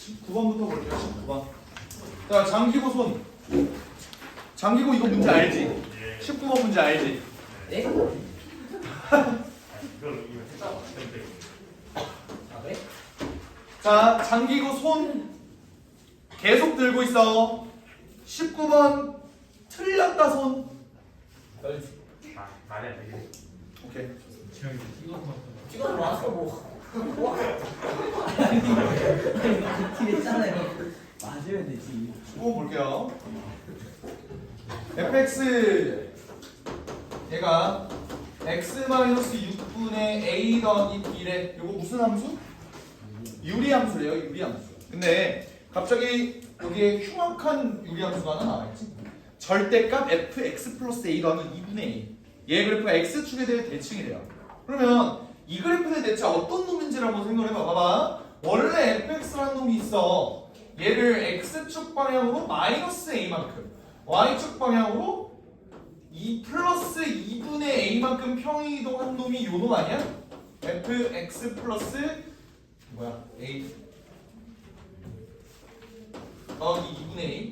19번부터 볼게요. 19번. 자, 장기고 손. 장기고 이거 문제 알지? 19번 문제 알지? 네? 이걸 이거 했다고 했는데 아 그래? 자, 장기고 손 계속 들고 있어. 19번 틀렸다 손. 말이 안 되게 오케이. 찍어 놓았어 뭐. 했잖아요. 맞으면 되지. 19번 볼게요. fx 얘가 x-6분의 a 더하기 b래. 이거 무슨 함수? 유리함수래요. 유리함수. 근데 갑자기 여기에 흉악한 유리함수가 하나 나와있지. 절대값 fx 플러스 a 더하기 2분의 a. 얘 그래프가 x축에 대해 대칭이래요. 그러면 이 그래프의 대체 어떤 놈인지를 한번 생각을 해봐. 봐봐. 원래 fx라는 놈이 있어. 얘를 x축 방향으로 마이너스 a만큼, y축 방향으로 2 플러스 2분의 a만큼 평이동한 놈이 요 놈 아니야? fx 플러스 뭐야? a 더하기 2분의 a.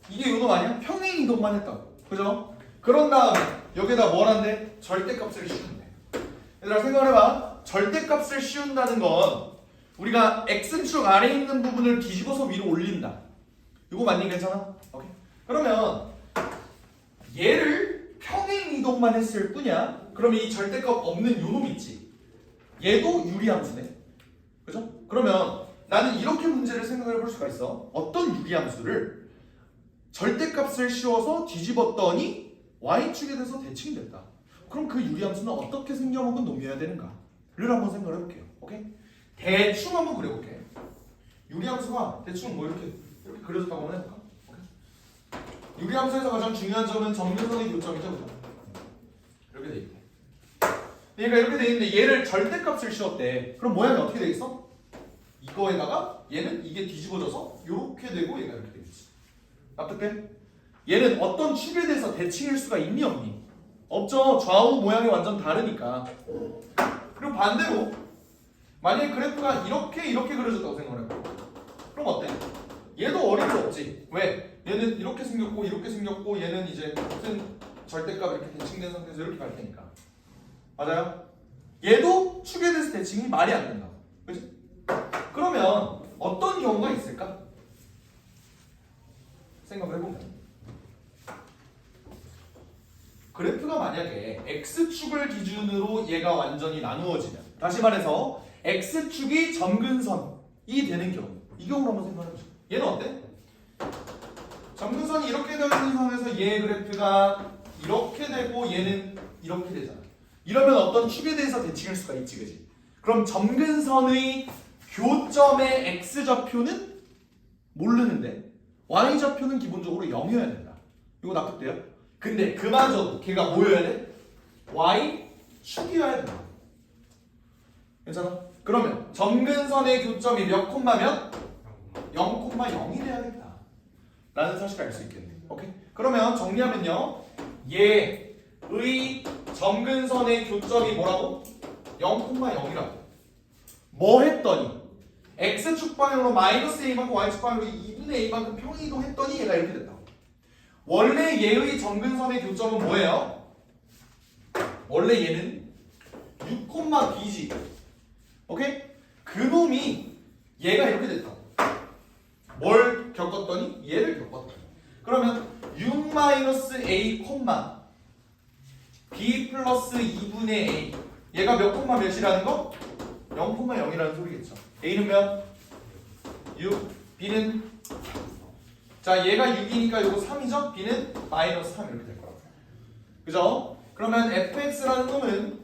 이게 요 놈 아니야? 평행 이동만 했다고. 그죠? 그런 다음에 여기다 뭘 한대? 절대값을 씌운대. 얘들아 생각해봐. 절대값을 씌운다는 건 우리가 x축 아래에 있는 부분을 뒤집어서 위로 올린다. 이거 맞니? 괜찮아? 오케이. 그러면 얘를 평행 이동만 했을 뿐이야. 그러면 이 절대값 없는 요놈 있지. 얘도 유리함수네. 그죠? 그러면 나는 이렇게 문제를 생각해 볼 수가 있어. 어떤 유리함수를 절대값을 씌워서 뒤집었더니 y축에 대해서 대칭됐다. 그럼 그 유리함수는 어떻게 생겨먹은 놈이어야 되는가를 한번 생각해 볼게요. 오케이? 대충 한번 그려볼게. 유리함수가 대충 뭐 이렇게 그려졌다고 한번 해볼까? 오케이? 유리함수에서 가장 중요한 점은 점근선의 교점이죠. 그죠? 이렇게 돼 있고. 얘가 이렇게 돼 있는데 얘를 절대값을 씌웠대. 그럼 모양이 어떻게 되겠어? 이거에다가 얘는 이게 뒤집어져서 이렇게 되고 얘가 이렇게 되겠지. 납득돼? 얘는 어떤 축에 대해서 대칭일 수가 있니 없니? 없죠. 좌우 모양이 완전 다르니까. 그리고 반대로 만약에 그래프가 이렇게 그려졌다고 생각을 해봐. 그럼 어때? 얘도 어려울 수 없지. 왜? 얘는 이렇게 생겼고 이렇게 생겼고 얘는 이제 같은 절대값 이렇게 대칭된 상태에서 이렇게 갈 테니까. 맞아요? 얘도 축에 대해서 대칭이 말이 안 된다. 그치? 그러면 어떤 경우가 있을까? 생각을 해보면 그래프가 만약에 x축을 기준으로 얘가 완전히 나누어지면, 다시 말해서 x축이 점근선이 되는 경우, 이 경우로 한번 생각해보자. 얘는 어때? 점근선이 이렇게 되어 있는 선에서 얘 그래프가 이렇게 되고 얘는 이렇게 되잖아. 이러면 어떤 축에 대해서 대칭할 수가 있지, 그지? 그럼 점근선의 교점의 x좌표는 모르는데 y좌표는 기본적으로 0이어야 된다. 이거 납득돼요? 근데 그마저도 걔가 뭐여야 돼? y축이어야 된다. 괜찮아? 그러면 점근선의 교점이 몇 콤마면? 0,0이 돼야겠다 라는 사실을 알 수 있겠네. 오케이? 그러면 정리하면요, 얘의 점근선의 교점이 뭐라고? 0,0이라고. 뭐 했더니 x축 방향으로 마이너스 a만큼 y축 방향으로 2분의 a만큼 평이동 했더니 얘가 이렇게 됐다. 원래 얘의 점근선의 교점은 뭐예요? 원래 얘는 6,b지. 오케이? 그놈이 얘가 이렇게 됐다. 뭘 겪었더니? 얘를 겪었다. 그러면 6-a, b 플러스 2분의 a. 얘가 몇 콤마 몇이라는 거? 0,0이라는 소리겠죠. a는 몇? 6, b는? 자, 얘가 6이니까 이거 3이죠? b는 마이너스 3 이렇게 될 거라고. 그죠? 그러면 fx라는 놈은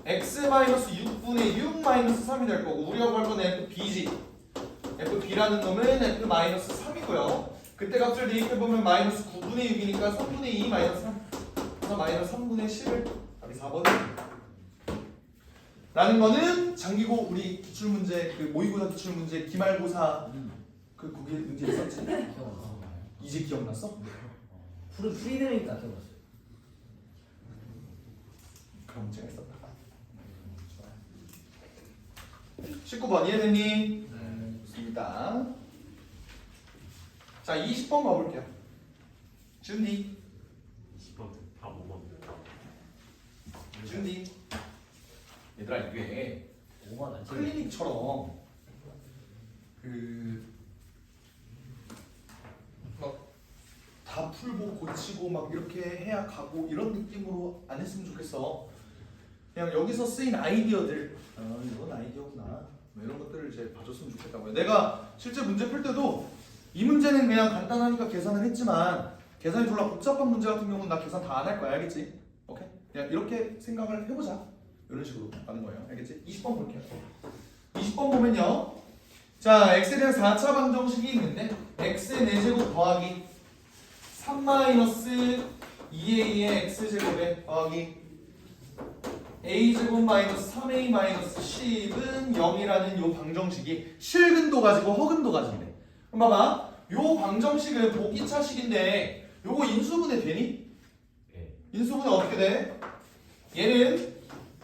x-6분의 6 마이너스 3이 될 거고, 우리가 구할 건 fb지. fb라는 놈은 f 마이너스 3이고요. 그때 값을 대입해보면 마이너스 9분의 6이니까 3분의 2 마이너스 3. 그래서 마이너스 3분의 10을 답이 4번입니다. 라는 거는 장기고 우리 기출문제, 그 모의고사 기출문제 기말고사 그 거기에 문제 있었지? 이제 기억났어? 프리드니까 들었어요. 그런 문제가 있었다. 19번 이해됐니? 있습니다. 자, 20번 가볼게요. 준비. 20번 다 5번. 준비. 얘들아, 이게 5만 안 채워. 클리닉처럼 막 다 풀고 고치고 막 이렇게 해야 가고 이런 느낌으로 안 했으면 좋겠어. 그냥 여기서 쓰인 아이디어들, 이건 아이디어구나, 뭐 이런 것들을 이제 봐줬으면 좋겠다고요. 내가 실제 문제 풀 때도 이 문제는 그냥 간단하니까 계산을 했지만 계산이 졸라 복잡한 문제 같은 경우는 나 계산 다 안 할 거야, 알겠지? 오케이? 그냥 이렇게 생각을 해보자. 이런 식으로 가는 거예요, 알겠지? 20번 볼게요. 20번 보면요, 자, x에 대한 4차 방정식이 있는데 x의 4제곱 더하기 3-2a의 x제곱에 더하기 a제곱 마이너스 3a 마이너스 10은 0이라는 요 방정식이 실근도 가지고 허근도 가진대. 그럼 봐봐, 요 방정식은 보기차식인데 요거 인수분해 되니? 네. 인수분해 어떻게 돼? 얘는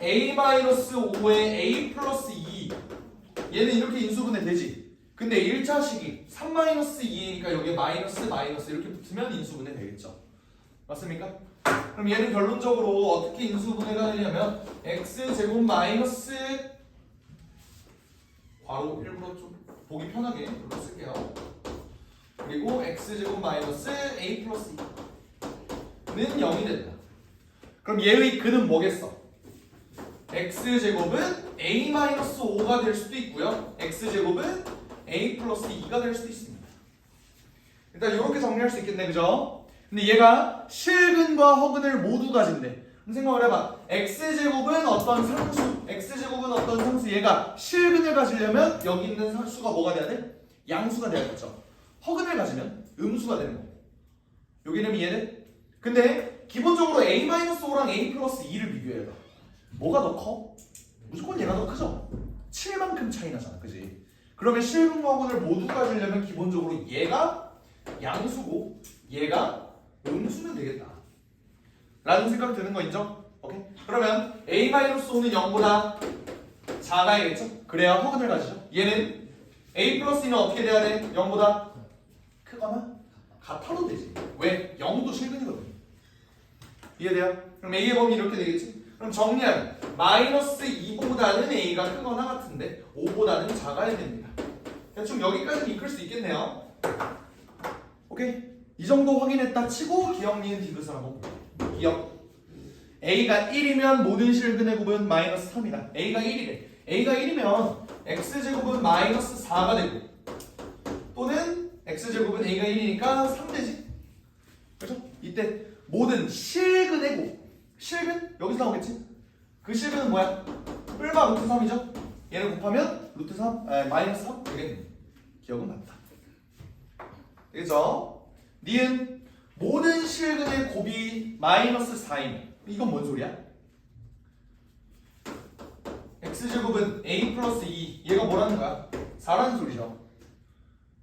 a-5에 a 플러스 2, 얘는 이렇게 인수분해 되지. 근데 1차식이 3-2니까 여기에 마이너스 마이너스 이렇게 붙으면 인수분해 되겠죠. 맞습니까? 그럼 얘는 결론적으로 어떻게 인수분해가 되냐면 x제곱 마이너스, 괄호 일부러 좀 보기 편하게 이렇게 쓸게요. 그리고 x제곱 마이너스 a 플러스 2는 0이 된다. 그럼 얘의 근은 뭐겠어? x제곱은 a-5가 될 수도 있고요, x제곱은 a 플러스 2가 될 수도 있습니다. 일단 이렇게 정리할 수 있겠네, 그죠? 근데 얘가 실근과 허근을 모두 가진대. 그럼 생각을 해봐. x제곱은 어떤 상수, x제곱은 어떤 상수, 얘가 실근을 가지려면 여기 있는 상수가 뭐가 돼야 돼? 양수가 돼야겠죠. 허근을 가지면 음수가 되는 거고. 여기는 이해돼? 근데 기본적으로 a-5랑 a 플러스 2를 비교해봐. 뭐가 더 커? 무조건 얘가 더 크죠? 7만큼 차이 나잖아, 그지? 그러면 실근과 허근을 모두 가지려면 기본적으로 얘가 양수고 얘가 음수면 되겠다 라는 생각이 드는 거 인정? 오케이? 그러면 a-5는 0보다 작아야겠죠? 그래야 허근을 가지죠. 얘는 a 플러스 2는 어떻게 돼야 돼? 0보다 크거나 같아도 되지. 왜? 0도 실근이거든. 이해돼요? 그럼 a의 범위 이렇게 되겠지? 그럼 정리하면 마이너스 2보다는 a가 크거나 같은데 5보다는 작아야 됩니다. 대충 여기까지는 이끌 수 있겠네요. 오케이? 이 정도 확인했다 치고 기억, 니은, 디귿을 한번 볼게요. 기억. a가 1이면 모든 실근의 곱은 마이너스 3이다. a가 1이래. a가 1이면 x제곱은 마이너스 4가 되고, 또는 x제곱은 a가 1이니까 3 되지. 그렇죠? 이때 모든 실근의 곱, 실근? 여기서 나오겠지? 그 실근은 뭐야? 뿔마 루트 3이죠? 얘를 곱하면 루트 3, 마이너스 3 되겠네. 기억은 맞다. 되겠죠? 니은 모든 실근의 곱이 마이너스 4이면 이건 뭔 소리야? x제곱은 a 플러스 2, 얘가 뭐라는 거야? 4라는 소리죠.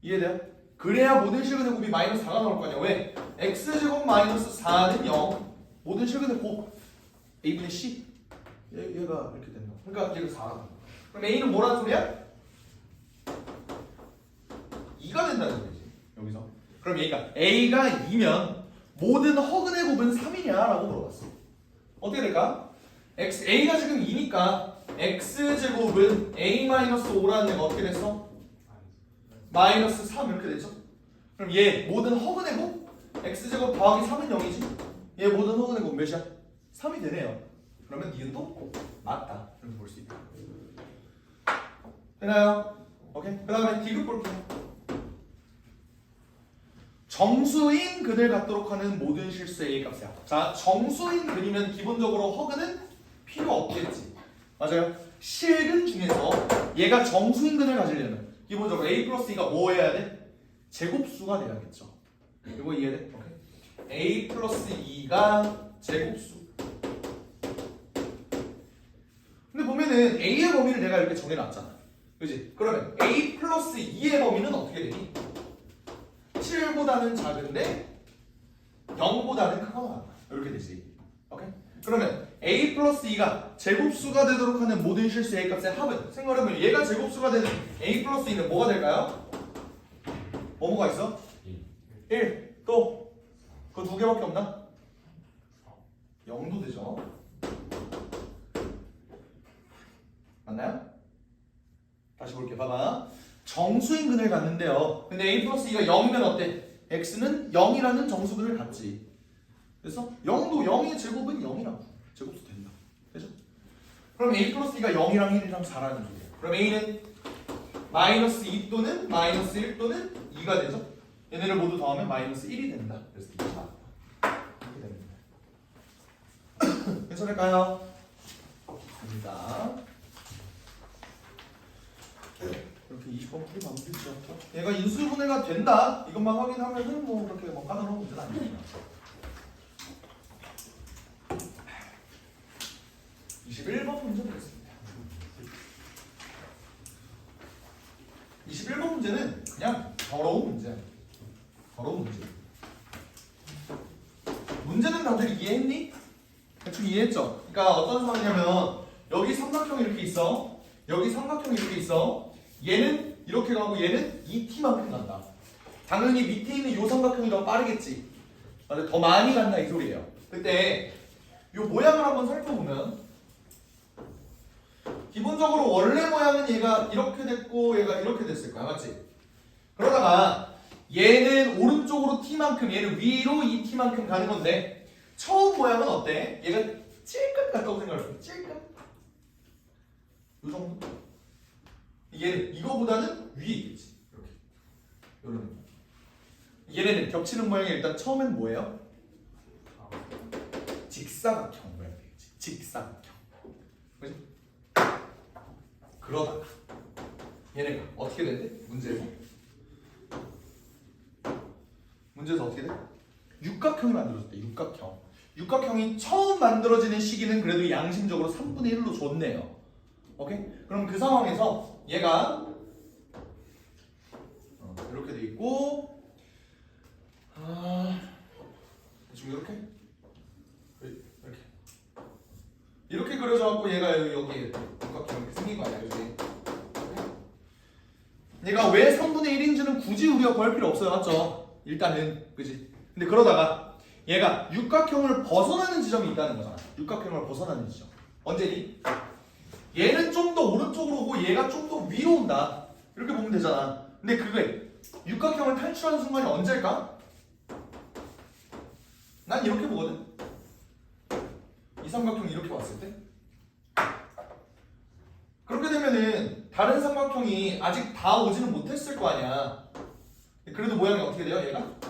이해돼요? 그래야 모든 실근의 곱이 마이너스 4가 나올 거 아니야. 왜? x제곱 마이너스 4는 0, 모든 실근의 곱 a분의 c, 얘가 이렇게 된다. 그러니까 얘가 4가. 그럼 a는 뭐라는 소리야? 2가 된다는 소리지, 여기서. 그럼 a가 2면 모든 허근의 곱은 3이냐? 라고 물어봤어. 어떻게 될까? a가 지금 2니까 x제곱은 a-5라는 애가 어떻게 됐어? 마이너스 3 이렇게 됐죠? 그럼 얘 모든 허근의 곱? x제곱 더하기 3은 0이지? 얘 모든 허근의 곱 몇이야? 3이 되네요. 그러면 니은도 맞다, 이렇게 볼 수 있다. 되나요? 오케이? 그 다음에 디귿 볼게요. 정수인 근을 갖도록 하는 모든 실수 a 값이야. 자, 정수인 근이면 기본적으로 허근은 필요 없겠지. 맞아요? 실근 중에서 얘가 정수인 근을 가지려면 기본적으로 a 플러스 2가 뭐 해야 돼? 제곱수가 돼야겠죠. 이거 이해돼? 오케이. a 플러스 2가 제곱수. 근데 보면은 a의 범위를 내가 이렇게 정해놨잖아. 그지? 그러면 a 플러스 2의 범위는 어떻게 되니? 7보다는 작은데 0보다는 크거나 같다. 이렇게 되지. 오케이? 그러면 a 플러스 2가 제곱수가 되도록 하는 모든 실수 a 값의 합은 생각해보면 얘가 제곱수가 되는 a 플러스 2는 뭐가 될까요? 뭐가 있어? 1. 또 그거 두 개밖에 없나? 0도 되죠. 맞나요? 다시 볼게. 봐봐. 정수인 근을 갖는데요. 근데 a 플러스 2가 0이면 어때? x는 0이라는 정수근을 갖지. 그래서 0도 0의 제곱은 0이라고. 제곱수 된다. 되죠? 그럼 a 플러스 2가 0이랑 1이랑 4라는 소리예요. 그럼 a는 마이너스 2 또는 마이너스 1 또는 2가 되죠? 얘네를 모두 더하면 마이너스 1이 된다. 그래서 2가 이렇게 됩니다. 괜찮을까요? 됩니다. 이렇게 20번 풀이 마무리죠. 얘가 인수분해가 된다. 이것만 확인하면은 뭐 그렇게 뭐 까다로운 문제는 아닙니다. 21번 문제 보겠습니다. 21번 문제는 그냥 더러운 문제야. 더러운 문제. 문제는 다들 이해했니? 대충 이해했죠? 그러니까 어떤 상황이냐면 여기 삼각형이 이렇게 있어. 여기 삼각형이 이렇게 있어. 얘는 이렇게 가고 얘는 2t만큼 간다. 당연히 밑에 있는 요 삼각형이 더 빠르겠지. 더 많이 간다 이 소리예요. 그때 요 모양을 한번 살펴보면 기본적으로 원래 모양은 얘가 이렇게 됐고 얘가 이렇게 됐을 거야. 맞지? 그러다가 얘는 오른쪽으로 t만큼 얘는 위로 2t만큼 가는 건데 처음 모양은 어때? 얘가 찔끔 같다고 생각해. 찔끔. 요 정도? 얘는 이거보다는 위에 있겠지. 이렇게. 요런 느낌. 얘네는 겹치는 모양이 일단 처음엔 뭐예요? 직사각형 모양이 되겠지. 직사각형. 그지? 그러다가 얘네가 어떻게 된대? 문제에서 어떻게 돼? 육각형이 만들어졌대. 육각형. 육각형이 처음 만들어지는 시기는 그래도 양심적으로 3분의 1로 줬네요. 오케이? 그럼 그 상황에서 얘가 이렇게 돼 있고 대충 이렇게 그려져 갖고 얘가 여기 육각형 이렇게 생긴 거 아니야, 그지? 얘가 왜 3분의 1인지는 굳이 우리가 구할 필요 없어요, 맞죠? 일단은, 그지? 근데 그러다가 얘가 육각형을 벗어나는 지점이 있다는 거잖아. 육각형을 벗어나는 지점. 언제니? 얘는 좀 더 오른쪽으로 오고 얘가 좀 더 위로 온다. 이렇게 보면 되잖아. 근데 그게 육각형을 탈출하는 순간이 언제일까? 난 이렇게 보거든. 이 삼각형이 이렇게 왔을 때. 그렇게 되면은 다른 삼각형이 아직 다 오지는 못했을 거 아니야. 그래도 모양이 어떻게 돼요, 얘가? 이렇게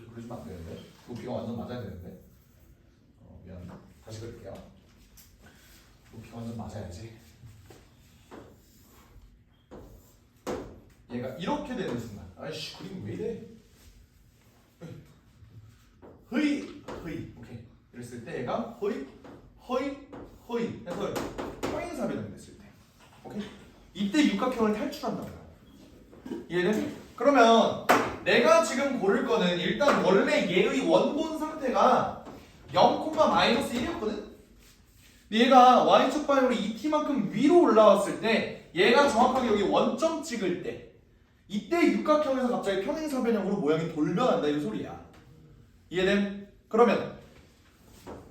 그려주면 안 되는데. 높이가 완전 맞아야 되는데. 미안. 다시 그릴게요. 높이가 완전 맞아야지. 얘가 이렇게 되는 순간. 아이씨, 그림 왜 이래? 허이. 오케이. 이랬을 때 얘가 허이 해서 평행사변형이 됐을 때. 오케이? 이때 육각형을 탈출한다고요. 이해돼? 그러면 내가 지금 고를 거는 일단 원래 얘의 원본 상태가 0,-1이었거든? 얘가 y축 방향으로 2t만큼 위로 올라왔을 때 얘가 정확하게 여기 원점 찍을 때 이때 육각형에서 갑자기 평행사변형으로 모양이 돌변한다 이 소리야. 이해됨? 그러면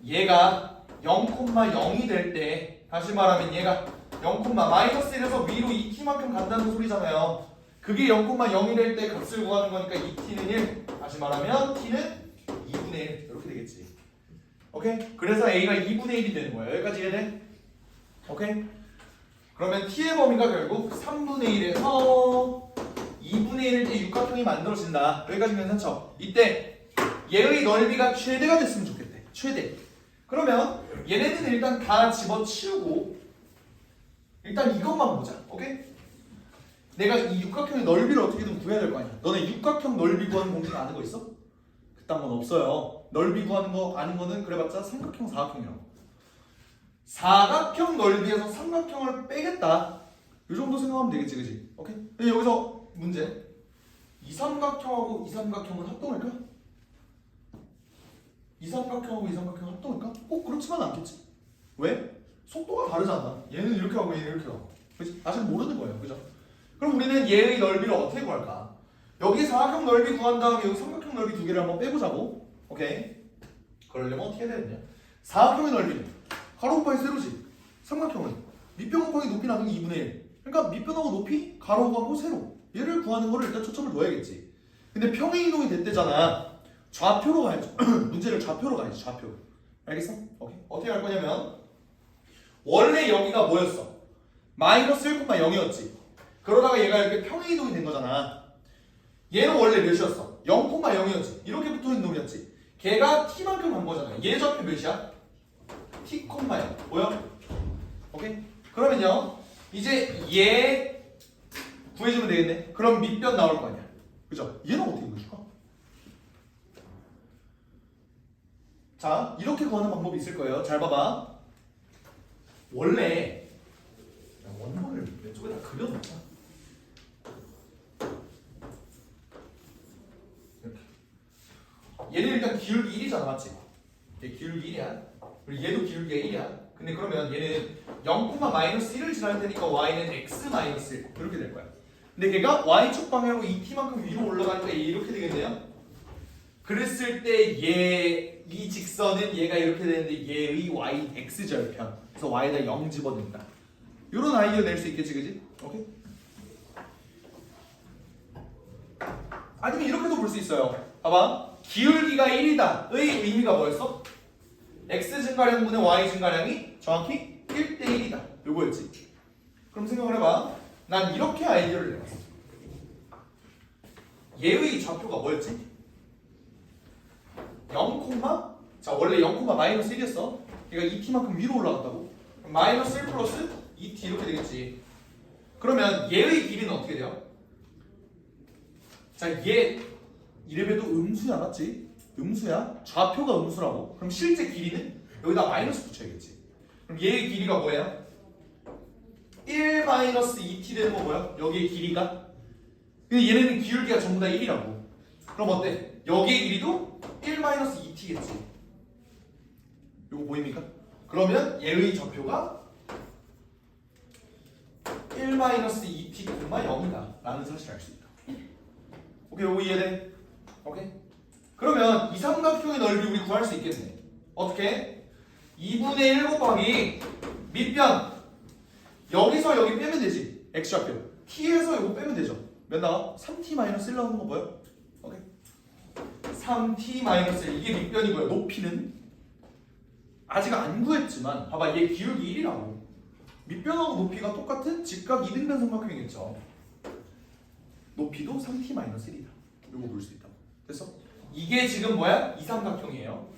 얘가 0,0이 될 때 다시 말하면 얘가 0,-1에서 위로 2t만큼 간다는 소리잖아요. 그게 0,0이 될 때 값을 구하는 거니까 2t는 1. 다시 말하면 t는 2분의 1 이렇게 되겠지. 오케이? 그래서 a가 2분의 1이 되는 거예요. 여기까지 이해돼? 오케이? 그러면 t의 범위가 결국 3분의 1에서 2분의 1일 때 육각형이 만들어진다. 여기까지 괜찮죠? 이때 얘의 넓이가 최대가 됐으면 좋겠대. 최대. 그러면 얘네는 일단 다 집어치우고 일단 이것만 보자. 오케이? 내가 이 육각형의 넓이를 어떻게든 구해야 될 거 아니야. 너네 육각형 넓이 구하는 공식 아는 거 있어? 그딴 건 없어요. 넓이 구하는 거 아는 거는 그래봤자 삼각형, 사각형이라고. 사각형 넓이에서 삼각형을 빼겠다. 이 정도 생각하면 되겠지, 그지? 오케이? 근데 여기서 문제. 이 삼각형하고 이 삼각형은 합동할까? 이 삼각형하고 이 삼각형 합동일까? 그렇지만 않겠지. 왜? 속도가 다르잖아. 얘는 이렇게 하고 얘는 이렇게 하고. 그치? 아직 모르는 거예요. 그죠? 그럼 우리는 얘의 넓이를 어떻게 구할까? 여기 사각형 넓이 구한 다음에 여기 삼각형 넓이 두 개를 한번 빼보자고. 오케이? 그러려면 어떻게 해야 되느냐? 사각형의 넓이는 가로 곱하기 세로지. 삼각형은 밑변 곱하기 높이 나누기 2분의 1. 그러니까 밑변하고 높이, 가로하고 세로. 얘를 구하는 거를 일단 초점을 둬야겠지. 근데 평행이동이 됐대잖아. 좌표로 가야죠. 문제를 좌표로 가야지. 좌표로. 알겠어? 오케이. 어떻게 할 거냐면 원래 여기가 뭐였어? 마이너스 1,0이었지. 그러다가 얘가 이렇게 평행이동이 된 거잖아. 얘는 원래 몇이었어? 0,0이었지. 이렇게 붙어있는 놈이었지. 걔가 t만큼 간 거잖아. 얘 좌표 몇이야? t, 0. 뭐야? 오케이? 그러면요. 이제 얘 구해주면 되겠네. 그럼 밑변 나올 거 아니야. 그죠? 얘는 어떻게 구해줄까? 자, 이렇게 구하는 방법이 있을 거예요. 잘 봐봐. 원래 원본을 왼쪽에다 그려놓자. 이렇게. 얘는 일단 기울기 1이잖아, 맞지? 얘 기울기 1이야. 그리고 얘도 기울기가 1이야. 근데 그러면 얘는 0,-1을 지날 테니까 y는 x-1 이렇게 될 거야. 근데 걔가 y축 방향으로 2t만큼 위로 올라가니까 얘 이렇게 되겠네요. 그랬을 때 얘 이 직선은 얘가 이렇게 되는데 얘의 y x절편. 그래서 y에다 0 집어넣는다. 이런 아이디어 낼 수 있겠지, 그지? 오케이. 아니면 이렇게도 볼 수 있어요. 봐봐. 기울기가 1이다의 의미가 뭐였어? x 증가량분의 y 증가량이 정확히 1대 1이다. 요거였지. 그럼 생각을 해봐. 난 이렇게 아이디어를 내봤어. 얘의 좌표가 뭐였지? 0, 자 원래 0,-1이었어. 얘가 2t만큼 위로 올라갔다고? 그럼 마이너스 1 플러스 2t 이렇게 되겠지. 그러면 얘의 길이는 어떻게 돼요? 자 얘 이래봬도 음수야, 맞지? 음수야. 좌표가 음수라고. 그럼 실제 길이는 여기다 마이너스 붙여야겠지. 그럼 얘의 길이가 뭐예요? 1-2t 되는 거 뭐야? 여기의 길이가? 근데 얘네는 기울기가 전부 다 1이라고. 그럼 어때? 여기의 길이도 1-2t겠지. 이거 보입니까? 그러면 얘의 좌표가 1-2t, 0이다 라는 사실을 알 수 있다. 오케이, 요거 이해돼? 오케이? 그러면 이 삼각형의 넓이 우리 구할 수 있겠네. 어떻게? 2분의 1 곱하기 밑변 여기서 여기 빼면 되지. x좌표 t에서 이거 빼면 되죠. 몇 나와? 3t-1 나오는 거 뭐야? 오케이. 3t-1 이게 밑변이고요. 높이는 아직 안 구했지만 봐봐, 얘 기울기 1이라고. 밑변하고 높이가 똑같은 직각 이등변 삼각형이겠죠. 높이도 3t-1이다. 이거 볼 수 있다고. 됐어? 이게 지금 뭐야? 이 삼각형이에요.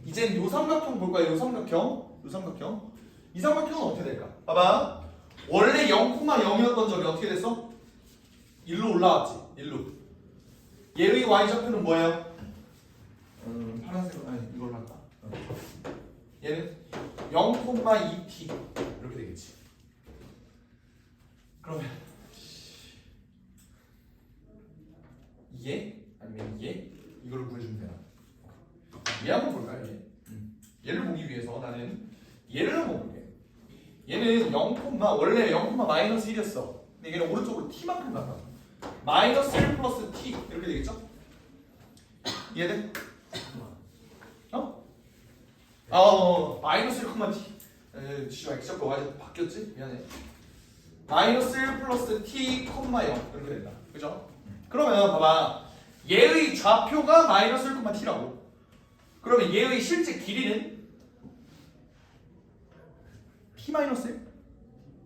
이젠 요 삼각형 볼 거야. 요 삼각형. 이 삼각형은 어떻게 될까? 봐봐. 원래 0,0이었던 점이 어떻게 됐어? 1로 올라왔지. 1로. 얘의 y좌표는 뭐예요? 파란색, 아니 이걸로 할까? 얘는 0,2t 이렇게 되겠지. 그러면 얘 아니면 얘 이거를 구해주면 되나? 얘 한번 볼까요? 얘를 보기 위해서 나는 얘를 한번 볼게. 얘는 0, 원래 0,-1이었어. 근데 얘는 오른쪽으로 t만큼 갔다. 마이너스 1 플러스 t 이렇게 되겠죠? 이해돼? 마이너스 1,t. 지금 x좌표 y좌표 바뀌었지? 미안해. 마이너스 1 플러스 t, 0 이렇게 된다. 그죠? 그러면 봐봐. 얘의 좌표가 마이너스 1,t라고. 그러면 얘의 실제 길이는 t-1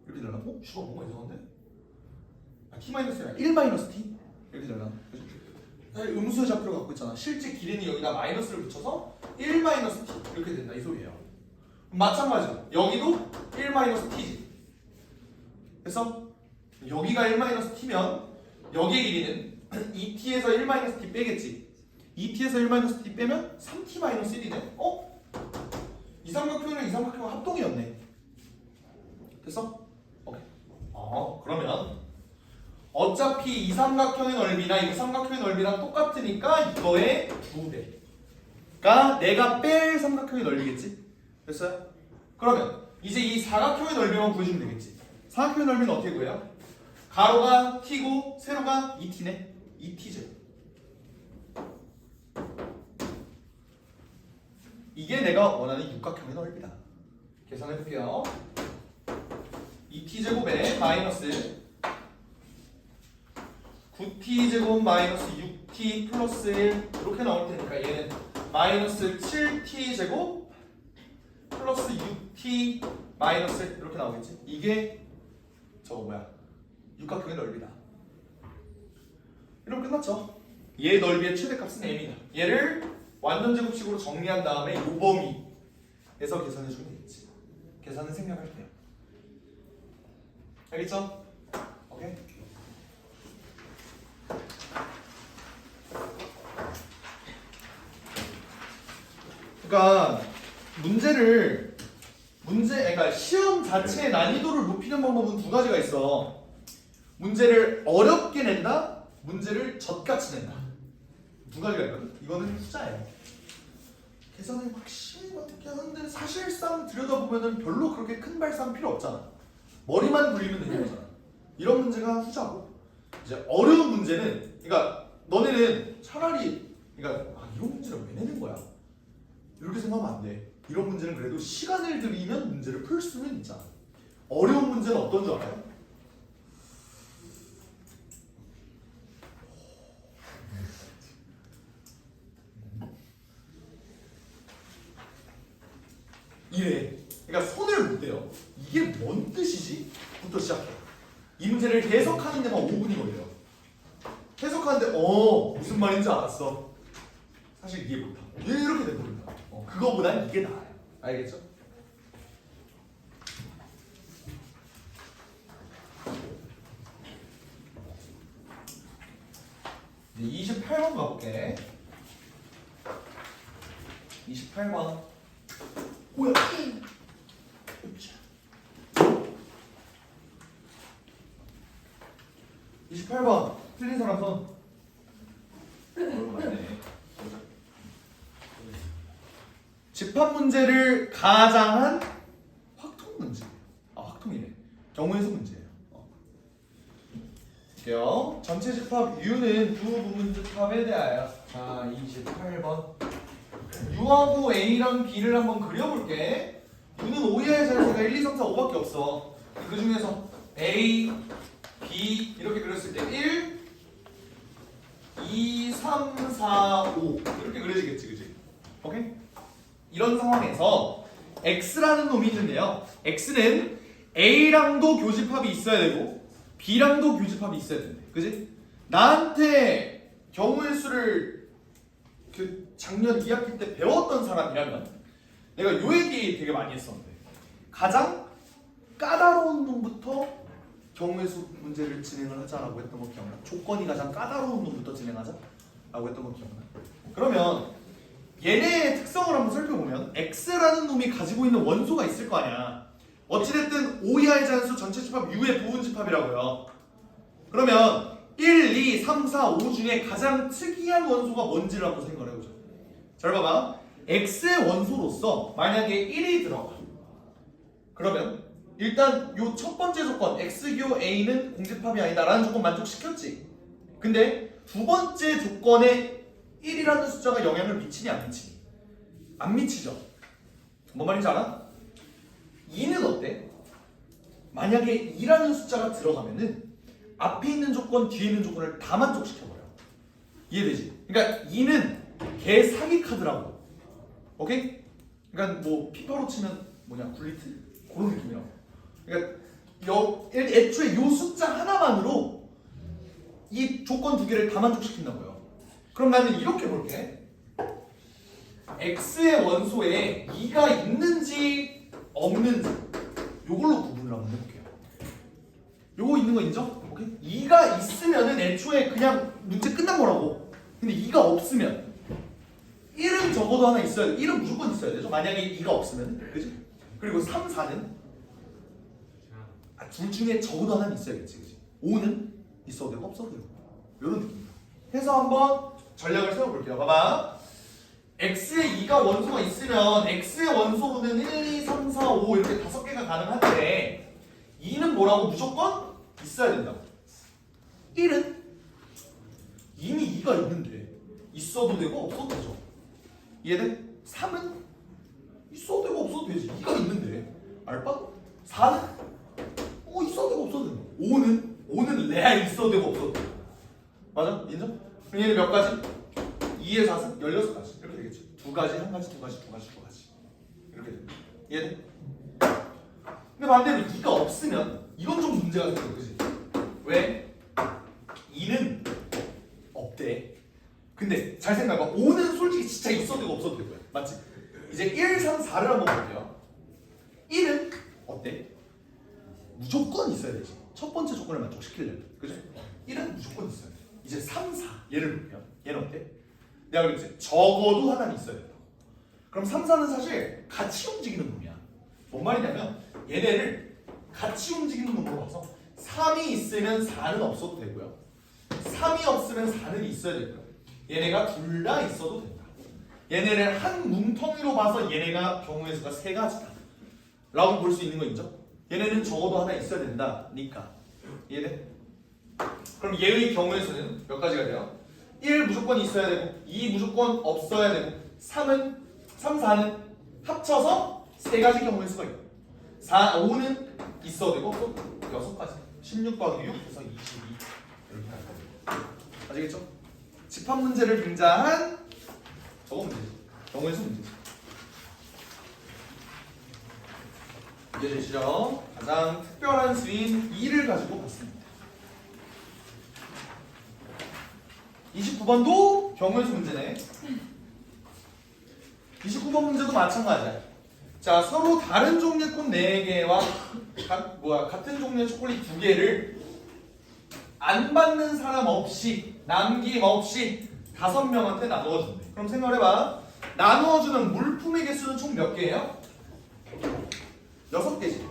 이렇게 되려나? 슈가 뭔가 이상한데? t-1 1-t 이렇게 되려나? 음수의 좌표를 갖고 있잖아. 실제 길이는 여기다 마이너스를 붙여서 1-t 이렇게 된다 이 소리예요. 마찬가지로 여기도 1-t지. 그래서 여기가 1-t면 여기의 길이는 2t에서 1-t 빼겠지. 2t에서 1-t 빼면 3t-1이네. 이 삼각형이랑 이 삼각형은 합동이었네. 됐어? 오케이. 그러면 어차피 이 삼각형의 넓이나 이 삼각형의 넓이랑 똑같으니까 이거의 2배. 내가 뺄 삼각형의 넓이겠지? 됐어요? 그러면 이제 이 사각형의 넓이만 구해주면 되겠지. 사각형의 넓이는 어떻게 구해요? 가로가 t고 세로가 2t네. 2t제곱. 이게 내가 원하는 육각형의 넓이다. 계산해볼게요. 2t제곱에 마이너스 9t제곱 마이너스 6t 플러스 1 이렇게 나올 테니까 얘는 마이너스 7t제곱 플러스 6t 마이너스 1 이렇게 나오겠지? 이게 저거 뭐야? 육각형의 넓이다. 이러면 끝났죠? 얘 넓이의 최대값은 m이다. 얘를 완전 제곱식으로 정리한 다음에 요 범위에서 계산해주면 되겠지. 계산은 생략할게요. 알겠죠? 오케이? 그러니까 그러니까 시험 자체의 난이도를 높이는 방법은 두 가지가 있어. 문제를 어렵게 낸다, 문제를 젖같이 낸다. 두 가지가 있거든. 이거는 후자예요. 계산을 확실히 어떻게 하는데 사실상 들여다보면은 별로 그렇게 큰 발상 필요 없잖아. 머리만 굴리면 되는 거잖아. 이런 문제가 후자고, 이제 어려운 문제는, 그러니까 너네는 차라리, 그러니까 이런 문제를 왜 내는 거야? 이렇게 생각하면 안 돼. 이런 문제는 그래도 시간을 들이면 문제를 풀 수는 있잖아. 어려운 문제는 어떤 줄 알아요? 이래. 그러니까 손을 못 대요. 이게 뭔 뜻이지? 부터 시작해. 이 문제를 해석하는 데만 5분이 걸려요. 해석하는데 무슨 말인지 알았어. 사실 이해 못하고 이렇게 돼버린다. 그거보단 이게 나아요. 알겠죠? 이제 28번 가볼게. 28번. 뭐야? 28번 틀린 사람 손. 맞네. 집합 문제를 가장한 확통 문제. 확통이네. 경우에서 문제예요. 볼게요. 전체 집합 U는 두 부분 집합에 대하여. 자, 28번. U하고 A랑 B를 한번 그려볼게. U는 5이하의 자리수가 1, 2, 3, 4, 5밖에 없어. 그 중에서 A, B 이렇게 그렸을 때 1, 2, 3, 4, 5 이렇게 그려지겠지, 그지? 오케이? 이런 상황에서 X라는 놈이 있는데요. X는 A랑도 교집합이 있어야 되고 B랑도 교집합이 있어야 된대. 그지? 나한테 경우의 수를 그 작년 2학기 때 배웠던 사람이라면 내가 요 얘기 되게 많이 했었는데, 가장 까다로운 놈부터 경우의 수 문제를 진행을 하자라고 했던 거 기억나? 조건이 가장 까다로운 놈부터 진행하자라고 했던 거 기억나? 그러면 얘네의 특성을 한번 살펴보면 X라는 놈이 가지고 있는 원소가 있을 거 아니야. 어찌됐든 5이하의 자연수 전체 집합 U의 부분 집합이라고요. 그러면 1, 2, 3, 4, 5 중에 가장 특이한 원소가 뭔지를 한번 생각을 해보자. 잘 봐봐. X의 원소로서 만약에 1이 들어가. 그러면 일단 요 첫 번째 조건 X교 A는 공집합이 아니다 라는 조건 만족시켰지. 근데 두 번째 조건에 1이라는 숫자가 영향을 미치니 안 미치니? 안 미치죠. 뭔 말인지 알아? 2는 어때? 만약에 2라는 숫자가 들어가면은 앞에 있는 조건, 뒤에 있는 조건을 다 만족시켜버려. 이해되지? 그러니까 2는 개 사기 카드라고. 오케이? 그러니까 뭐 피파로 치면 뭐냐, 굴리트? 그런 느낌이라고. 그러니까 애초에 요 숫자 하나만으로 이 조건 두 개를 다 만족시킨다고요. 그럼 나는 이렇게 볼게. X의 원소에 2가 있는지 없는지 요걸로 구분을 한번 해볼게요. 요거 있는 거 인정? 오케이? 2가 있으면은 애초에 그냥 문제 끝난 거라고. 근데 2가 없으면 1은 적어도 하나 있어야 돼. 1은 무조건 있어야 되죠. 만약에 2가 없으면. 그지? 그리고 3, 4는 둘 중에 적어도 하나는 있어야겠지. 그지? 5는 있어도 되고 없어도 되고. 요런 느낌이야. 해서 한번 전략을 세워볼게요. 봐봐. x에 2가 원소가 있으면 x의 원소는 1, 2, 3, 4, 5 이렇게 5개가 가능한데 2는 뭐라고? 무조건 있어야 된다고. 1은 이미 2가 있는데 있어도 되고 없어도 되죠. 이해돼? 3은 있어도 되고 없어도 되지. 2가 있는데 알바? 4는 있어도 되고 없어도 된다. 5는 레알 있어도 되고 없어도 돼. 맞아? 인정? 그럼 얘는 몇 가지? 2의 4은 16가지 이렇게 되겠지. 2가지, 1가지, 2가지, 2가지, 2가지 이렇게 됩니다. 이해돼? 근데 반대로 2가 없으면 이건 좀 문제가 생겨. 그치? 왜? 2는 없대. 근데 잘 생각해봐. 5는 솔직히 진짜 있어도 되고 없어도 될 거야. 맞지? 이제 1, 3, 4를 한번 볼게요. 1은 어때? 무조건 있어야 되지. 첫 번째 조건을 만족시키려면. 그죠? 1은 무조건 있어야 돼. 이제 3, 4 얘를 볼게요. 얘는 어때? 내가 그랬지. 적어도 하나는 있어야 된다. 그럼 3, 4는 사실 같이 움직이는 놈이야. 뭔 말이냐면 얘네를 같이 움직이는 놈으로 봐서 3이 있으면 4는 없어도 되고요. 3이 없으면 4는 있어야 되고요. 얘네가 둘 다 있어도 된다. 얘네를 한 뭉텅이로 봐서 얘네가 경우의 수가 3가지다 라고 볼 수 있는 거 인정? 얘네는 적어도 하나 있어야 된다니까. 이해돼? 그럼 얘의 경우의 수는 몇 가지가 돼요? 1 무조건 있어야 되고 2 무조건 없어야 되고 3, 4는 합쳐서 3가지 경우의 수가 있고 5는 있어도 되고 또 6가지 16 더하기 6 해서 22 이렇게 할 거예요. 아시겠죠? 집합 문제를 빙자한 저거 문제지. 경우의 수 문제지. 이해되시죠? 가장 특별한 수인 2를 가지고 봤습니다. 29번도 경우의 수 문제네. 29번 문제도 마찬가지야. 자, 서로 다른 종류의 꽃 4개와 같은 종류의 초콜릿 2개를 안 받는 사람 없이 남김없이 5명한테 나누어 준대. 그럼 생각해봐. 나누어 주는 물품의 개수는 총 몇 개예요? 6개지.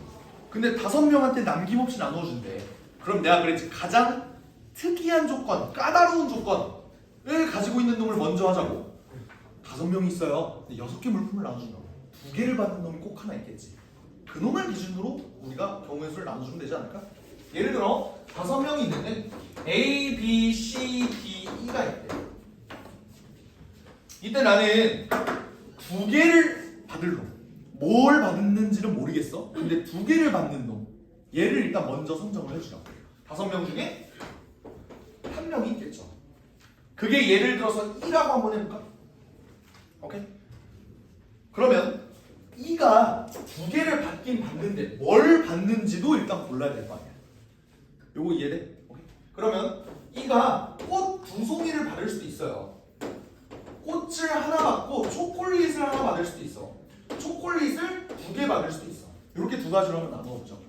근데 5명한테 남김없이 나누어 준대. 그럼 내가 그랬지. 가장 특이한 조건, 까다로운 조건을 가지고 있는 놈을 먼저 하자고. 5명이 있어요. 근데 6개 물품을 나눠준다고. 2개를 받는 놈이 꼭 하나 있겠지. 그 놈을 기준으로 우리가 경우의 수를 나눠주면 되지 않을까? 예를 들어 5명이 있는데 A, B, C, D, E가 있대. 이때 나는 2개를 받을 놈. 뭘 받는지는 모르겠어. 근데 2개를 받는 놈. 얘를 일단 먼저 선정을 해주자고. 5명 중에 1명이 있겠죠. 그게 예를 들어서 E라고 한번 해볼까? 오케이? 그러면 E가 2개를 받긴 받는데 뭘 받는지도 일단 골라야 될 거 아니야. 요거 이해돼? 오케이? 그러면 E가 꽃 2송이를 받을 수도 있어요. 꽃을 하나 받고 초콜릿을 하나 받을 수도 있어. 초콜릿을 2개 받을 수도 있어. 이렇게 2가지로 한번 나눠보자고요.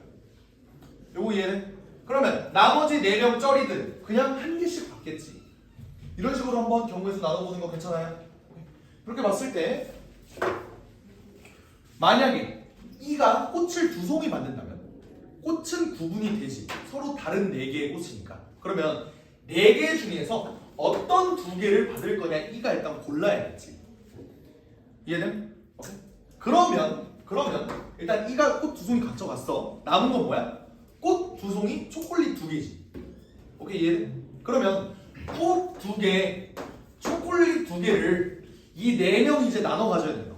요거 이해돼? 그러면 나머지 4명 쩌리들 그냥 1개씩 받겠지. 이런 식으로 한번 경우의 수 나눠보는 거 괜찮아요? 오케이? 그렇게 봤을 때 만약에 E가 꽃을 2송이 받는다면 꽃은 구분이 되지. 서로 다른 4개의 꽃이니까. 그러면 4개 중에서 어떤 2개를 받을 거냐 E가 일단 골라야겠지. 이해돼? 오케이? 그러면 일단 E가 꽃 2송이 가져갔어. 남은 건 뭐야? 꽃 2송이 초콜릿 2개지. 오케이? 이해돼? 그러면 꽃 2개, 초콜릿 2개를 이 4명이 이제 나눠 가져야 된다.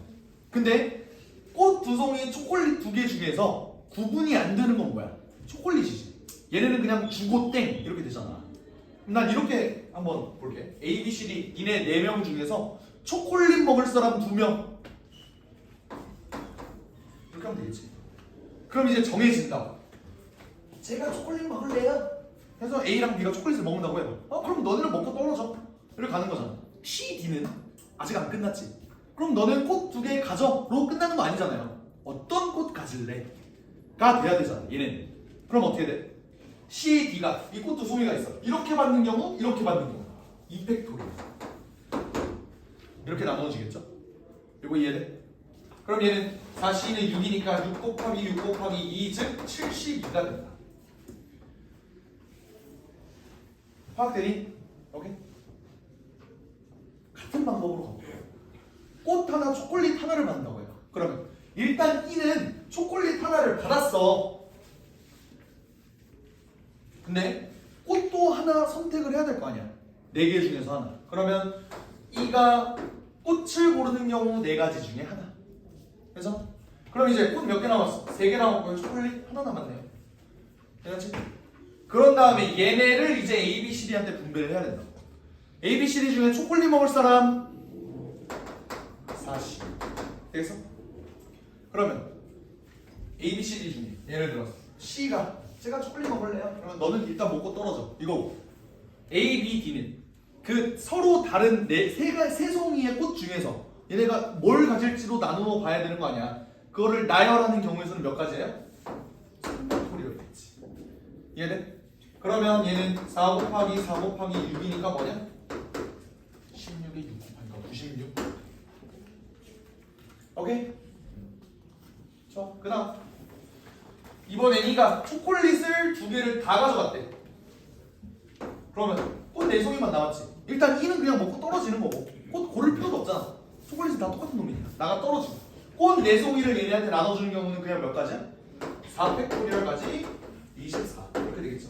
근데 꽃 2송이 초콜릿 2개 중에서 구분이 안 되는 건 뭐야? 초콜릿이지. 얘네는 그냥 주고 땡 이렇게 되잖아. 그럼 난 이렇게 한번 볼게. A, B, C, D 이네 4명 중에서 초콜릿 먹을 사람 2명 이렇게 하면 되겠지. 그럼 이제 정해진다. 제가 초콜릿 먹을래요? 해서 A랑 B가 초콜릿을 먹는다고 해봐. 그럼 너네는 먹고 떨어져. 이렇게 가는 거잖아. C, D는 아직 안 끝났지. 그럼 너는 꽃 2개 가져로 끝나는 거 아니잖아요. 어떤 꽃 가질래? 가 돼야 되잖아. 얘네는. 그럼 어떻게 돼? C, D가 이 꽃 2송이가 있어. 이렇게 받는 경우, 이렇게 받는 경우. 2팩토리얼. 이렇게 나눠지겠죠? 이거 이해돼? 그럼 얘는 4C는 6이니까 6 곱하기 6 곱하기 2 즉 72가 된다. 파악되니? 오케이? 같은 방법으로 가볼게요. 하나, 초콜릿 하나를 받는다고 해요. 그러면 일단 E는 초콜릿 하나를 받았어. 근데 꽃도 하나 선택을 해야 될 거 아니야. 4개 중에서 하나. 그러면 E가 꽃을 고르는 경우 4가지 중에 하나. 그래서 그럼 이제 꽃 몇 개 남았어? 3개 남았고 초콜릿 하나 남았네요. 알겠지? 그런 다음에 얘네를 이제 A, B, C, D한테 분배를 해야 된다. A, B, C, D 중에 초콜릿 먹을 사람 40. 되겠어? 그러면 A, B, C, D 중에 예를 들어서 C가 제가 초콜릿 먹을래요? 그러면 너는 일단 먹고 떨어져. 이거고 A, B, D는 그 서로 다른 세 송이의 꽃 중에서 얘네가 뭘 가질지도 나누어 봐야 되는 거 아니야. 그거를 나열하는 경우에서는 몇 가지예요? 3팩토리얼이겠지. 이해돼? 그러면 얘는 4 곱하기 4 곱하기 6이니까 뭐냐? 16에 6 곱하니까 96. 오케이? 좋아. 그 다음 이번엔 E가 초콜릿을 2개를 다 가져갔대. 그러면 꽃 4송이만 남았지. 일단 E는 그냥 먹고 떨어지는 거고 꽃 고를 필요도 없잖아. 초콜릿은 다 똑같은 놈이니까 나가 떨어지고 꽃 4송이를 얘네한테 나눠주는 경우는 그냥 몇 가지야? 4팩토리얼까지 24 이렇게 되겠죠.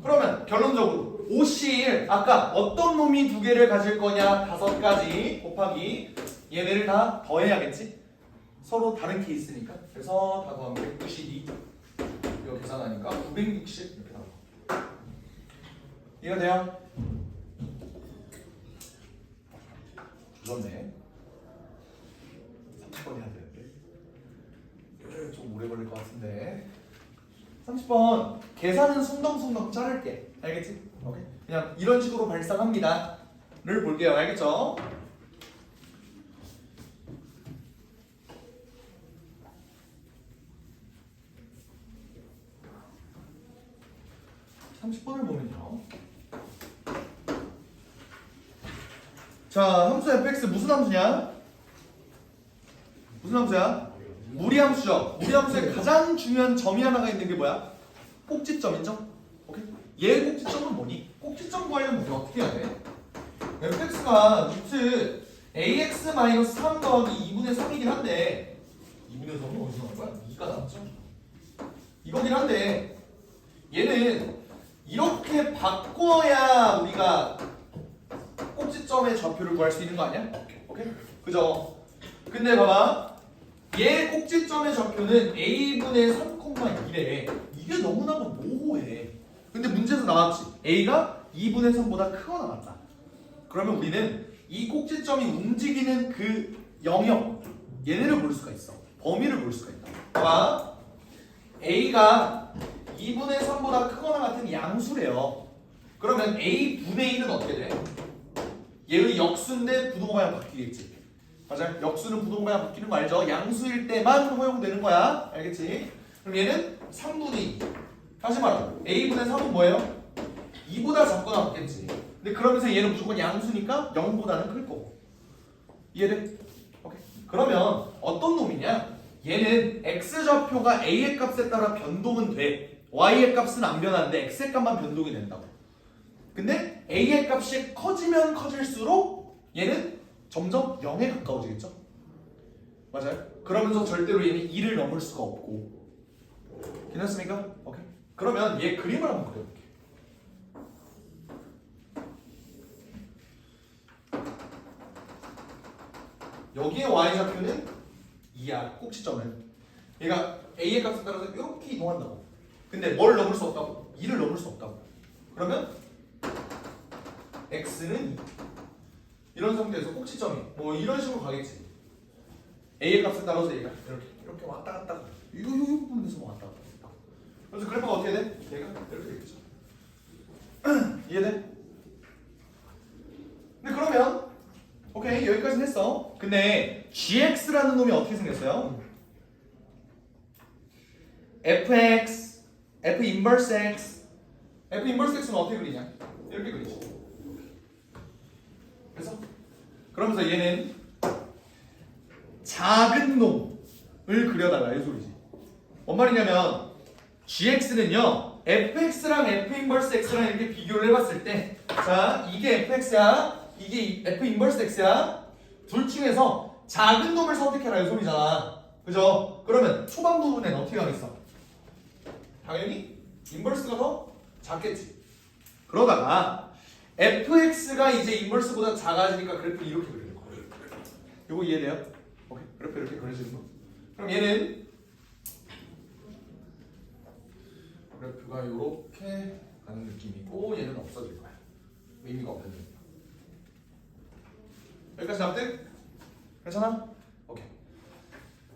그러면 결론적으로 5C1 아까 어떤 놈이 2개를 가질 거냐 5가지 곱하기 얘네를 다 더해야겠지. 서로 다른 케이스니까. 그래서 다 더하면 192 이거 계산하니까 960 이렇게 나와. 이해가 돼요? 무섭네. 30번 해야 되는데 좀 오래 걸릴 것 같은데 30번 계산은 숭덩숭덩 자를게. 알겠지? 오케이. 그냥 이런 식으로 발상합니다 를 볼게요. 알겠죠? (30번을) 보면요. 자, 함수 fx 무슨 함수냐? 무슨 함수야? 무리함수죠. 무리함수의 가장 중요한 점이 하나가 있는 게 뭐야? 꼭지점 인정? 오케이? 얘 꼭지점은 뭐니? 꼭지점 구하려면 우리 어떻게 해야 돼? fx가 루트 ax-3 더하기 2분의 3이긴 한데 2분의 3은 어디서 나온 거야? 2가 나왔죠? 이거긴 한데 얘는 이렇게 바꿔야 우리가 꼭지점의 좌표를 구할 수 있는 거 아니야? 오케이? 그죠? 근데 봐봐 얘 꼭지점의 좌표는 a분의 3,2래. 이게 너무나도 모호해. 근데 문제에서 나왔지. a가 2분의 3보다 크거나 같다. 그러면 우리는 이 꼭지점이 움직이는 그 영역 얘네를 볼 수가 있어. 범위를 볼 수가 있다. 봐봐 a가 2분의 3보다 크거나 같은 양수래요. 그러면 a분의 1은 어떻게 돼? 얘의 역수인데 부동호 방향 바뀌겠지. 맞아요? 역수는 부동호 방향 바뀌는 거 알죠? 양수일 때만 허용되는 거야. 알겠지? 그럼 얘는 3분의 2. 다시 말하면 a분의 3은 뭐예요? 2보다 작거나 같겠지. 근데 그러면서 얘는 무조건 양수니까 0보다는 클 거고. 이해돼? 오케이. 그러면 어떤 놈이냐? 얘는 x좌표가 a의 값에 따라 변동은 돼. y의 값은 안 변하는데 x의 값만 변동이 된다고. 근데 a의 값이 커지면 커질수록 얘는 점점 0에 가까워지겠죠? 맞아요? 그러면서 절대로 얘는 2를 넘을 수가 없고. 괜찮습니까? 오케이. 그러면 얘 그림을 한번 그려볼게. 여기에 y좌표는 2야. 꼭지점은 얘가 a의 값에 따라서 이렇게 이동한다고. 근데 뭘 넘을 수 없다고? 2를 넘을 수 없다고. 그러면 x는 2. 이런 상태에서 꼭지점이 뭐 이런 식으로 가겠지. a의 값에 따라서 얘가 이렇게 왔다 갔다 이 부분에서 왔다 갔다. 그래서 그래프가 어떻게 돼? 얘가 이렇게 되겠죠. 이해돼? 근데 그러면 오케이 여기까지는 했어. 근데 gx라는 놈이 어떻게 생겼어요? fx, f 인버스 x, f 인버스 x는 어떻게 그리냐? 이렇게 그리지. 그래서 그러면서 얘는 작은 놈을 그려달라 이 소리지. 뭔 말이냐면 gx는요 fx랑 f 인버스 x랑 이렇게 비교를 해봤을 때 자 이게 fx야 이게 F 인버스 X야. 둘 중에서 작은 놈을 선택해라 이 소리잖아. 그죠? 그러면 초반 부분엔 어떻게 하겠어? 당연히 인버스가 더 작겠지. 그러다가 fx가 이제 인버스보다 작아지니까 그래프 이렇게 그려질 거야. 이거 이해돼요? 오케이. 그래프 이렇게 그려지는 거. 그럼 얘는 그래프가 이렇게 가는 느낌이고 얘는 없어질 거야. 의미가 없는 느낌. 여기까지 납득? 괜찮아? 오케이.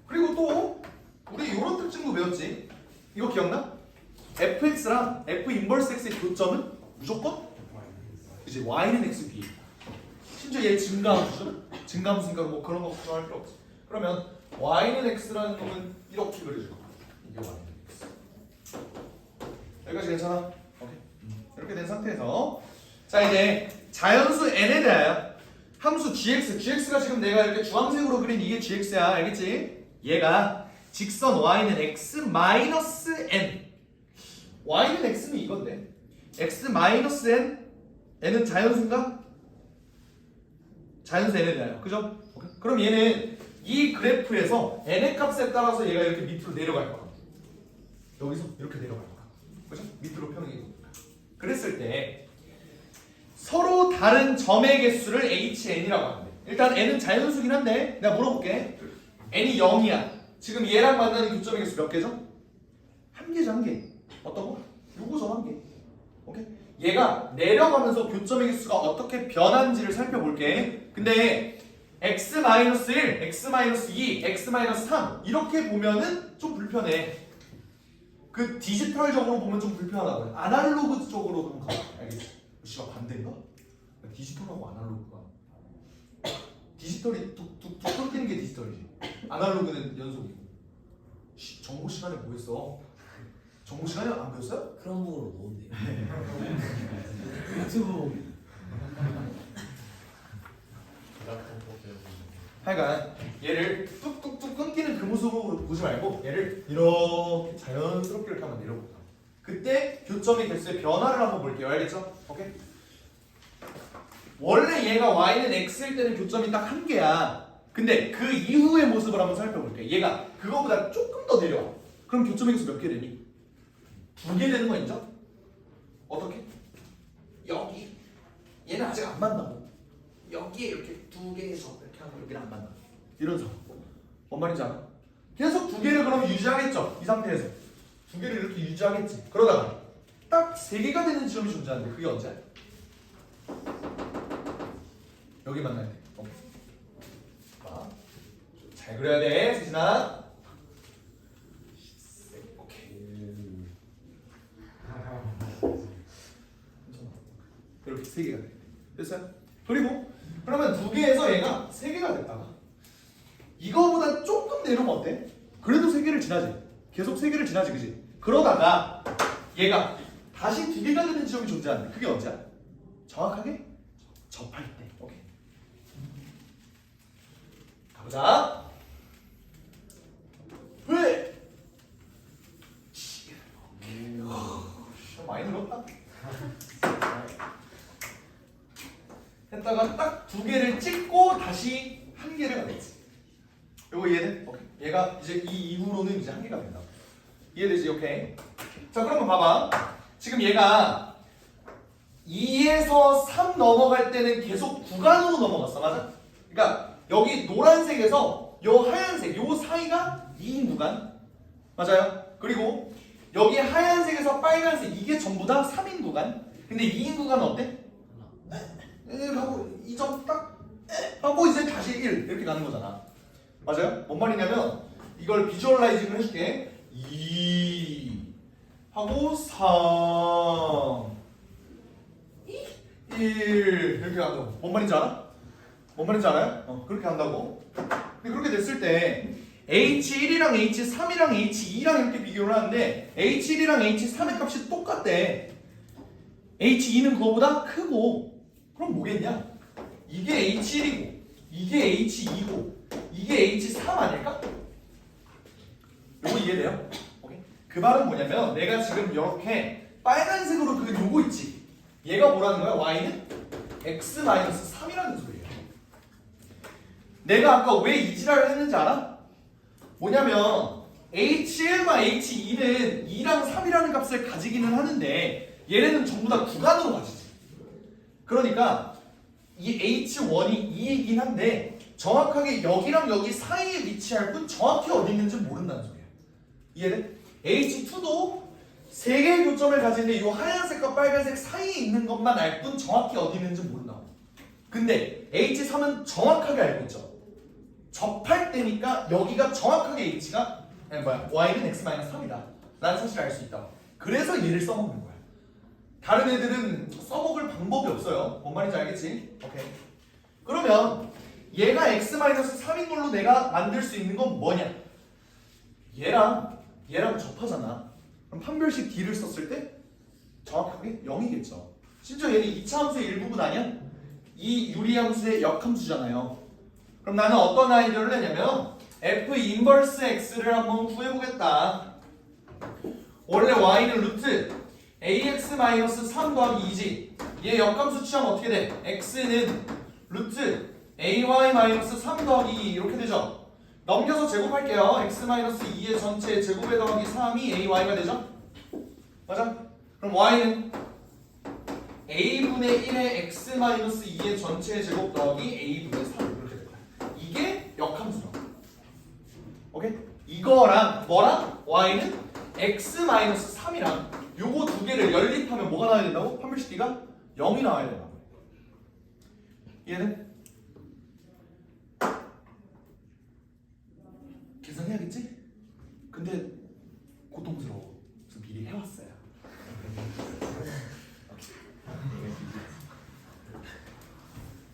그리고 또 우리 이런 특징도 배웠지. 이거 기억나? fx랑 f 인버스 x의 교점은 무조건 이제 y는 x b. 심지어 얘 증가함수죠? 증가함수니까 뭐 그런 거 걱정할 필요 없지. 그러면 y는 x라는 놈은 이렇게 그려질 거야. 이게 y는 x. 여기까지 괜찮아? 오케이. 이렇게 된 상태에서 자 이제 자연수 n에 대하여 함수 gx가 지금 내가 이렇게 주황색으로 그린 이게 gx야. 알겠지? 얘가 직선 y는 x 마이너스 n. y는 x는 이건데 x 마이너스 n n은 자연수인가? 자연수 n에 대하여. 그죠? 오케이. 그럼 얘는 이 그래프에서 n의 값에 따라서 얘가 이렇게 밑으로 내려갈 거야. 여기서 이렇게 내려갈 거야. 그죠? 밑으로 평행이 됩니다. 그랬을 때 서로 다른 점의 개수를 HN이라고 하는데 일단 N은 자연수긴 한데 내가 물어볼게. N이 0이야. 지금 얘랑 만나는 교점의 개수 몇 개죠? 한 개죠, 한 개. 어떤 거? 요거죠, 한 개. 오케이? 얘가 내려가면서 교점의 개수가 어떻게 변하는지를 살펴볼게. 근데 x-1, x-2, x-3 이렇게 보면은 좀 불편해. 그 디지털적으로 보면 좀 불편하다고요. 아날로그 쪽으로 좀 가. 알겠지? 씨가 반대인가? 디지털하고 아날로그가 디지털이 툭툭툭 끊기는 게 디지털이지. 아날로그는 연속이고. 정보 시간에 뭐 했어? 정보 시간에 안 배웠어요? 크롬북으로 놓은대요. 유튜브 보기. 하여간 얘를 뚝뚝뚝 끊기는 그 모습으로 보지 말고 얘를 이렇게 자연스럽게 이렇게 한번 내려볼까. 그때 교점의 개수의 변화를 한번 볼게요. 알겠죠? 오케이? 원래 얘가 y는 x일 때는 교점이 딱 한 개야. 근데 그 이후의 모습을 한번 살펴볼게. 얘가 그거보다 조금 더 내려와. 그럼 교점의 개수 몇 개 되니? 2개 되는 거 인정? 어떻게? 여기 얘는 아직 안 만나고 여기에 이렇게 2개에서 이렇게 하고 여기는 안 만나. 이런 상황. 뭔 말인지 알아? 계속 2개를 그럼 유지하겠죠? 이 상태에서 2개를 이렇게 유지하겠지. 그러다가 딱 3개가 되는 지점이 존재하는데 그게 언제야? 여기 만나야 돼. 자, 잘 그려야 돼, 세진아. 오케이. 이렇게 3개가 돼. 됐어요? 그리고 그러면 2개에서 얘가 3개가 됐다가 이거보다 조금 내려오면 어때? 그래도 3개를 지나지. 계속 3개를 지나지, 그지? 그러다가 얘가 다시 2개가 되는 지점이 존재하는데 그게 언제야? 정확하게 접할 때. 오케이. 가보자. 왜? 많이 늘었다. 했다가 딱 2개를 찍고 다시 1개를 가겠지. 요거 이해돼? 오케이. 얘가 이제 이 이후로는 이제 1개가 된다. 이해되지? 오케이. 자, 그러면 봐봐. 지금 얘가 2에서 3 넘어갈 때는 계속 구간으로 넘어갔어. 맞아? 그러니까 여기 노란색에서 요 하얀색 요 사이가 2인 구간. 맞아요? 그리고 여기 하얀색에서 빨간색 이게 전부 다 3인 구간. 근데 2인 구간은 어때? 하고 이 점 딱 하고 이제 다시 1 이렇게 가는 거잖아. 맞아요? 뭔 말이냐면 이걸 비주얼라이징을 해줄게. 2 하고 3 1 이렇게 간다고. 뭔 말인지 알아? 뭔 말인지 알아요? 그렇게 한다고. 근데 그렇게 됐을 때 H1이랑 H3이랑 H2랑 이렇게 비교를 하는데 H1이랑 H3의 값이 똑같대. H2는 그거보다 크고. 그럼 뭐겠냐? 이게 H1이고 이게 H2고 이게 H3 아닐까? 요거 이해돼요? 오케이? 그 말은 뭐냐면 내가 지금 이렇게 빨간색으로 그린 요거 있지? 얘가 뭐라는 거야? Y는 x-3이라는 소리예요. 내가 아까 왜 이 지랄을 했는지 알아? 뭐냐면 h1과 h2는 2랑 3이라는 값을 가지기는 하는데 얘네는 전부 다 구간으로 가지지. 그러니까 이 h1이 2이긴 한데 정확하게 여기랑 여기 사이에 위치할 뿐 정확히 어디 있는지 모른다는 소리야. 이해돼? h2도 3개의 교점을 가지는데 이 하얀색과 빨간색 사이에 있는 것만 알 뿐 정확히 어디 있는지 모른다고. 근데 h3은 정확하게 알고 있죠. 접할 때니까 여기가 정확하게 h가 y는 x-3이다 라는 사실을 알 수 있다. 그래서 얘를 써먹는 거야. 다른 애들은 써먹을 방법이 없어요. 뭔 말인지 알겠지? 오케이. 그러면 얘가 x-3인 걸로 내가 만들 수 있는 건 뭐냐? 얘랑 접하잖아. 그럼 판별식 d를 썼을 때 정확하게 0이겠죠. 심지어 얘는 2차 함수의 일부분 아니야? 이 유리함수의 역함수잖아요. 그럼 나는 어떤 아이디어를 내냐면 f 인버스 x를 한번 구해보겠다. 원래 y는 루트 ax-3 더하기 2지. 얘 역함수 취하면 어떻게 돼? x는 루트 ay-3 더하기 2 이렇게 되죠. 넘겨서 제곱할게요. x-2의 전체 제곱에 더하기 3이 ay가 되죠? 맞아? 그럼 y는 a분의 1의 x-2의 전체 제곱 더하기 a분의 3 이렇게 될 거야. 이게 역함수죠. 오케이? 이거랑 뭐랑 y는 x-3이랑 요거 두 개를 연립하면 뭐가 나와야 된다고? 판별식 d가 0이 나와야 된다고. 이해돼? 계산해야겠지? 근데 고통스러워. 그래서 미리 해왔어요.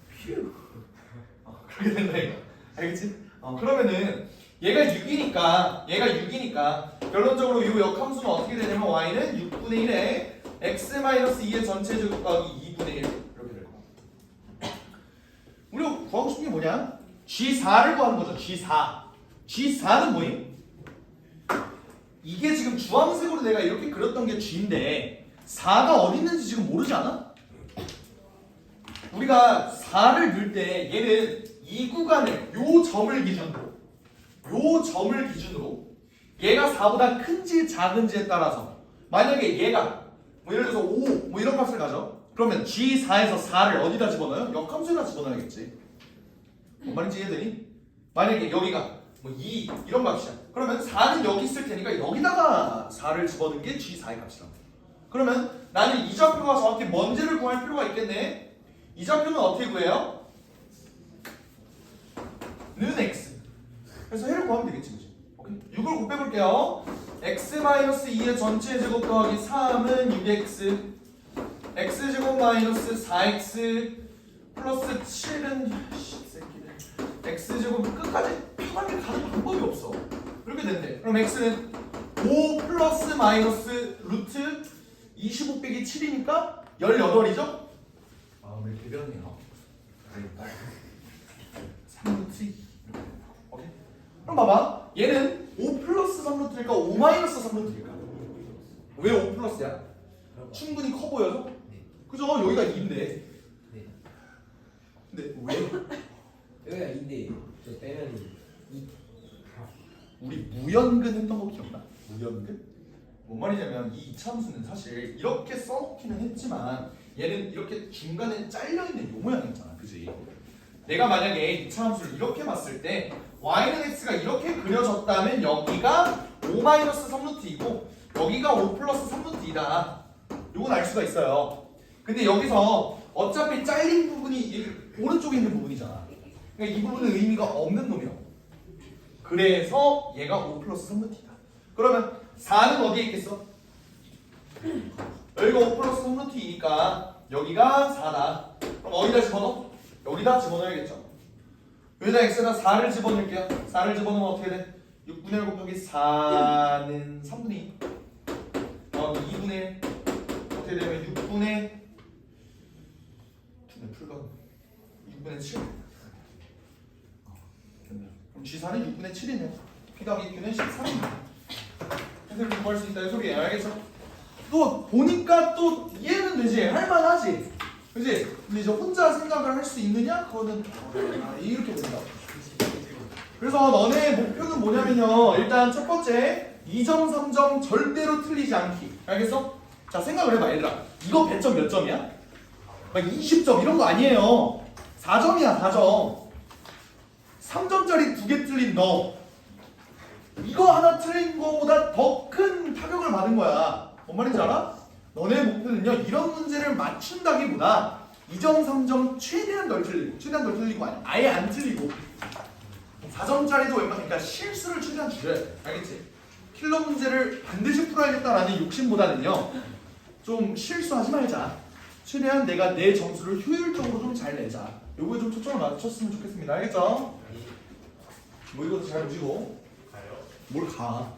휴. 그렇게 된다 이거. 알겠지? 그러면은 얘가 6이니까 결론적으로 이 역함수는 어떻게 되냐면 y는 6분의 1에 x-2의 전체 제곱 더하기 2분의 1 이렇게 될 거야. 우리가 구하고 싶은 게 뭐냐? G4를 구하는 거죠. G4는 뭐임? 이게 지금 주황색으로 내가 이렇게 그렸던 게 G인데 4가 어디 있는지 지금 모르지 않아? 우리가 4를 넣을 때 얘는 이 구간을 요 점을 기준으로 얘가 4보다 큰지 작은지에 따라서 만약에 얘가 뭐 예를 들어서 5 뭐 이런 값을 가져. 그러면 G4에서 4를 어디다 집어넣어요? 역함수에다 집어넣어야겠지. 뭔 말인지 이해되니? 만약에 여기가 뭐 2 이런 값이야. 그러면 4는 여기 있을 테니까 여기다가 4를 집어넣는 게 G4의 값이라고. 그러면 나는 이 좌표가 정확히 뭔지를 구할 필요가 있겠네. 이 좌표는 어떻게 구해요? 는 x. 그래서 해를 구하면 되겠지, 그치? 오케이. 6을 곱해볼게요. x-2의 전체 제곱 더하기 3은 6x. x제곱 마이너스 4x 플러스 7은 x제곱 끝까지 편하게 가는 방법이 없어. 이렇게 된대. 그럼 x는 5 플러스 마이너스 루트 25 빼기 7이니까 18이죠? 왜 대변이야? 3루트 2 오케이? 그럼 봐봐. 얘는 5 플러스 3루트일까 5 마이너스 3루트일까? 왜 5 플러스야? 충분히 커 보여서? 그죠? 여기가 2인데. 네. 근데 왜? 여기가 2인데 저 빼면 2. 우리 무연근 했던 거 기억나? 무연근? 뭔 말이냐면 이 이차함수는 사실 이렇게 써놓기는 했지만 얘는 이렇게 중간에 잘려있는 요 모양이잖아. 그지? 내가 만약에 이차함수를 이렇게 봤을 때 y는 x가 이렇게 그려졌다면 여기가 5-3루트이고 여기가 5 플러스 3루트이다. 요건 알 수가 있어요. 근데 여기서 어차피 잘린 부분이 이 오른쪽에 있는 부분이잖아. 그러니까 이 부분은 의미가 없는 놈이야. 그래서 얘가 5 플러스 3루트이다. 그러면 4는 어디에 있겠어? 여기가 5 플러스 3루트이니까 여기가 4다. 그럼 어디다 집어넣어? 여기다 집어넣어야겠죠. 여기다 x에다 4를 집어넣을게요. 4를 집어넣으면 어떻게 돼? 6분의 1 곱하기 4는 3분의 2 2분의 1 어떻게 되면 6분의 풀건 6분의 7 그럼 G4는 6분의 7이네. P 더하기 Q는 13입니다. 해석을 공부할 수 있다 이 소리예요. 알겠어? 또 보니까 또 이해는 되지. 할만하지. 그지? 근데 이제 혼자 생각을 할 수 있느냐? 그거는 이렇게 된다. 그래서 너네 목표는 뭐냐면요. 일단 첫 번째 2점, 3점 절대로 틀리지 않기. 알겠어? 자 생각을 해봐 얘들아. 이거 배점 몇 점이야? 막 20점 이런 거 아니에요. 4점이야 4점. 3점짜리 2개 틀린 너. 이거 하나 틀린 거보다 더 큰 타격을 받은 거야. 뭔 말인지 알아? 너네 목표는요. 이런 문제를 맞춘다기보다 2점, 3점 최대한 덜 틀리고 최대한 덜 틀리고 아예 안 틀리고 4점짜리도 그러니까 실수를 최대한 줄여야 돼. 알겠지? 킬러 문제를 반드시 풀어야겠다라는 욕심보다는요. 좀 실수하지 말자. 최대한 내가 내 점수를 효율적으로 좀 잘 내자. 요거에 좀 초점을 맞췄으면 좋겠습니다. 알겠죠? 뭐 이것도 잘 보시고 가요? 뭘 가.